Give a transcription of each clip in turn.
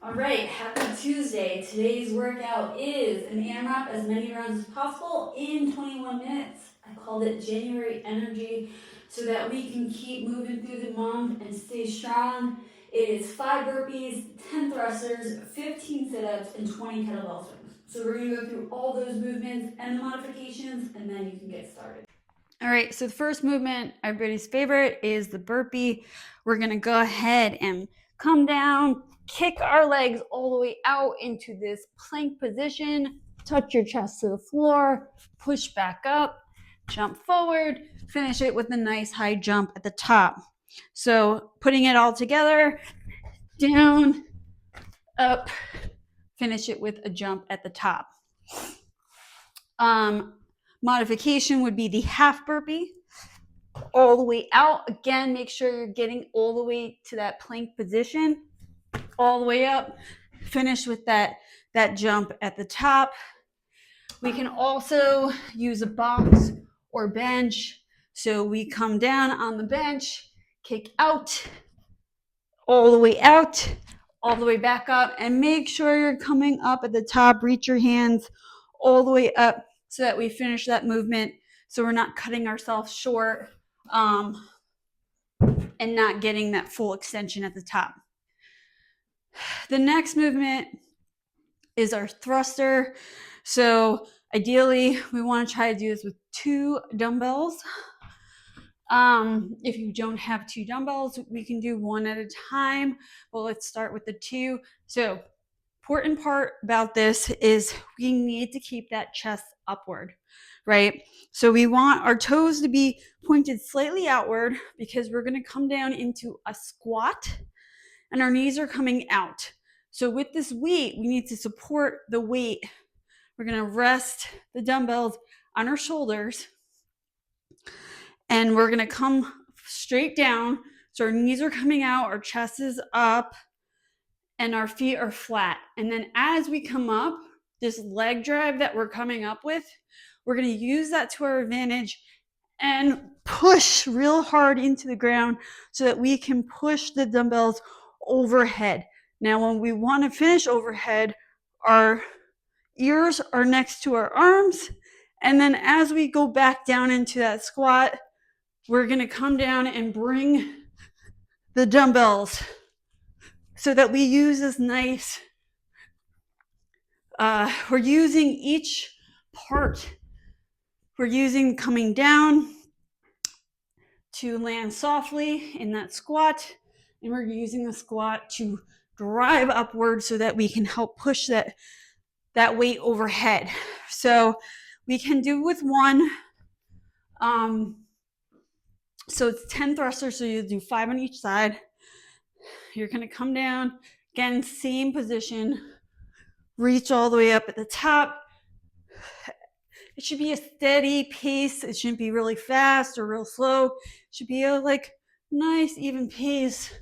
All right, happy Tuesday. Today's workout is an AMRAP as many rounds as possible in 21 minutes. I called it January Energy so that we can keep moving through the month and stay strong. It is 5 burpees, 10 thrusters, 15 sit-ups, and 20 kettlebell swings. So we're going to go through all those movements and the modifications, and then you can get started. All right, so the first movement, everybody's favorite, is the burpee. We're going to go ahead and come down, kick our legs all the way out into this plank position, touch your chest to the floor, push back up, jump forward, finish it with a nice high jump at the top. So putting it all together, down, up, finish it with a jump at the top. Modification would be the half burpee, all the way out. Again, make sure you're getting all the way to that plank position, all the way up, finish with that jump at the top. We can also use a box or bench. So we come down on the bench, kick out, all the way out, all the way back up, and make sure you're coming up at the top. Reach your hands all the way up so that we finish that movement, so we're not cutting ourselves short and not getting that full extension at the top. The next movement is our thruster. So ideally, we want to try to do this with 2 dumbbells. If you don't have 2 dumbbells, we can do 1 at a time, but let's start with the 2. So important part about this is we need to keep that chest upward, right? So we want our toes to be pointed slightly outward because we're going to come down into a squat and our knees are coming out. So with this weight, we need to support the weight. We're going to rest the dumbbells on our shoulders and we're going to come straight down. So our knees are coming out, our chest is up, and our feet are flat. And then as we come up, this leg drive that we're coming up with, we're going to use that to our advantage and push real hard into the ground so that we can push the dumbbells overhead. Now, when we want to finish overhead, our ears are next to our arms. And then as we go back down into that squat, we're going to come down and bring the dumbbells so that we use this nice, we're using each part. We're using coming down to land softly in that squat, and we're using the squat to drive upward so that we can help push that weight overhead. So we can do with 1. So it's 10 thrusters, so you do 5 on each side. You're going to come down, again, same position, reach all the way up at the top. It should be a steady pace. It shouldn't be really fast or real slow. It should be a nice even pace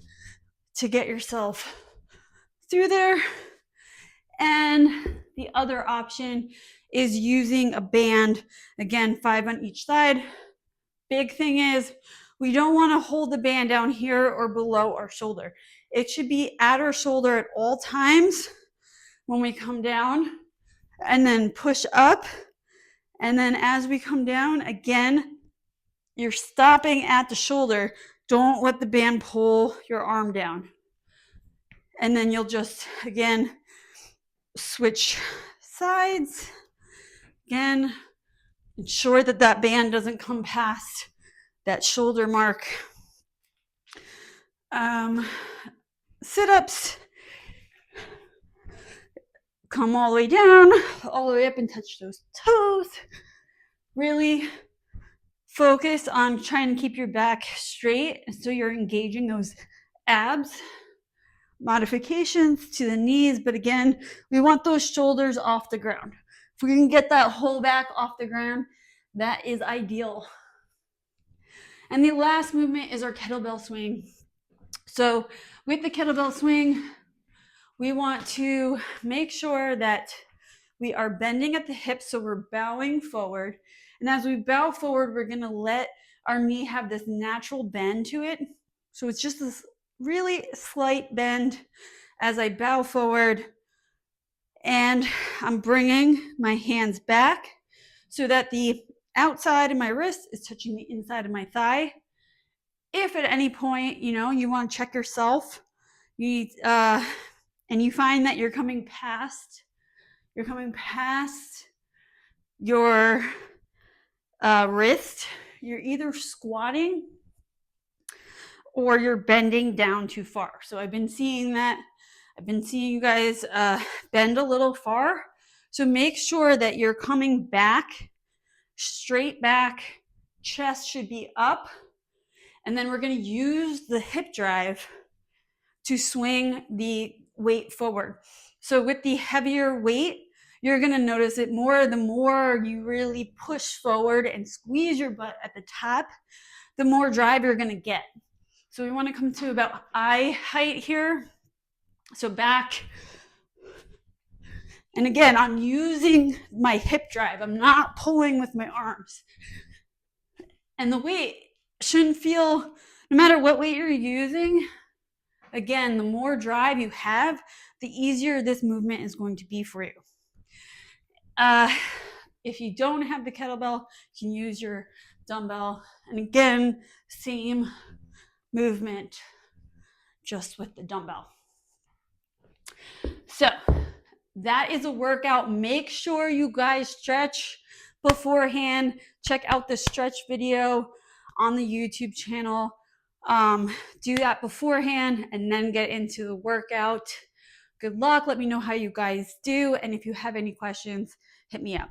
to get yourself through there. And the other option is using a band. Again, 5 on each side. Big thing is we don't want to hold the band down here or below our shoulder. It should be at our shoulder at all times when we come down, and then push up. And then as we come down, again, you're stopping at the shoulder. Don't let the band pull your arm down. And then you'll just, again, switch sides. Again, ensure that that band doesn't come past that shoulder mark. Sit-ups. Come all the way down, all the way up and touch those toes. Really focus on trying to keep your back straight so you're engaging those abs. Modifications to the knees, but again, we want those shoulders off the ground. If we can get that whole back off the ground, that is ideal. And the last movement is our kettlebell swing. So with the kettlebell swing, we want to make sure that we are bending at the hips, so we're bowing forward. And as we bow forward, we're going to let our knee have this natural bend to it. So it's just this really slight bend as I bow forward, and I'm bringing my hands back so that the outside of my wrist is touching the inside of my thigh. If at any point, you want to check yourself, and you find that you're coming past your wrist, you're either squatting or you're bending down too far. So I've been seeing you guys bend a little far. So make sure that you're coming back, straight back, chest should be up. And then we're going to use the hip drive to swing the weight forward. So with the heavier weight, you're going to notice it more. The more you really push forward and squeeze your butt at the top, the more drive you're going to get. So we want to come to about eye height here. So back. And again, I'm using my hip drive. I'm not pulling with my arms. And the weight shouldn't feel, no matter what weight you're using, again, the more drive you have, the easier this movement is going to be for you. If you don't have the kettlebell, you can use your dumbbell. And again, same movement, just with the dumbbell. So that is a workout. Make sure you guys stretch beforehand. Check out the stretch video on the YouTube channel. Do that beforehand and then get into the workout. Good luck. Let me know how you guys do. And if you have any questions, hit me up.